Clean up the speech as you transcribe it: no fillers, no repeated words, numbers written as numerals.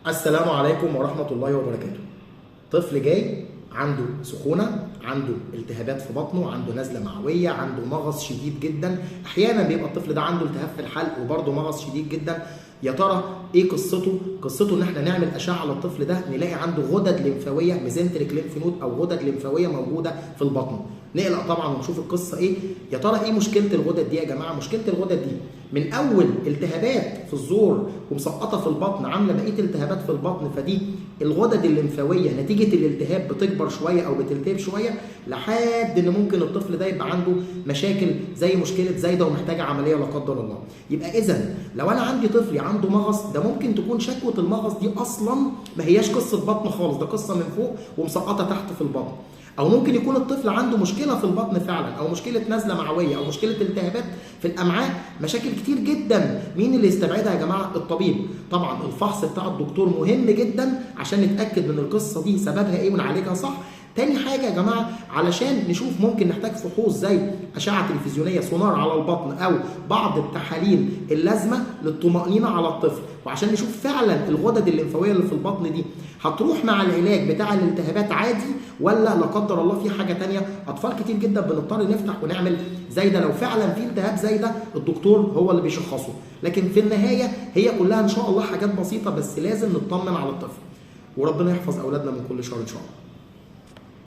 السلام عليكم ورحمة الله وبركاته. طفل جاي عنده سخونة، عنده التهابات في بطنه، عنده نزلة معوية، عنده مغص شديد جدا. أحيانا بيبقى الطفل ده عنده التهاب في الحلق وبرضه مغص شديد جدا. يا ترى إيه قصته؟ قصته إن إحنا نعمل أشعة للطفل ده نلاقي عنده غدد لمفاوية ميزنتريك ليمف نود أو غدد لمفاوية موجودة في البطن. نقلق طبعا ونشوف القصة إيه. يا ترى إيه مشكلة الغدد دي يا جماعة؟ مشكلة الغدد دي من أول التهابات في الزور ومسقطة في البطن عاملة بقية التهابات في البطن، فدي الغدد الليمفاويه نتيجه الالتهاب بتكبر شويه او بتلتهب شويه لحد ان ممكن الطفل ده يبقى عنده مشاكل زي مشكله زايده ومحتاجه عمليه لا قدر الله. يبقى اذا لو انا عندي طفل عنده مغص، ده ممكن تكون شكوى المغص دي اصلا ما هياش قصه بطن خالص، ده قصه من فوق ومسقطه تحت في البطن. او ممكن يكون الطفل عنده مشكله في البطن فعلا، او مشكله نزله معويه، او مشكله التهابات في الامعاء، مشاكل كتير جدا. مين اللي يستبعدها يا جماعه؟ الطبيب. طبعا الفحص بتاع الدكتور مهم جدا عشان نتاكد من القصه دي سببها ايه ونعالجها صح. تاني حاجه يا جماعه، علشان نشوف ممكن نحتاج فحوص زي اشعه تلفزيونيه سونار على البطن او بعض التحاليل اللازمه للطمانينه على الطفل، وعشان نشوف فعلا الغدد الليمفاويه اللي في البطن دي هتروح مع العلاج بتاع الالتهابات عادي ولا لا قدر الله في حاجه تانيه. اطفال كتير جدا بنضطر نفتح ونعمل زايده لو فعلا في التهاب زايده الدكتور هو اللي بيشخصه، لكن في النهايه هي كلها ان شاء الله حاجات بسيطه، بس لازم نطمن على الطفل وربنا يحفظ اولادنا من كل شر ان شاء الله.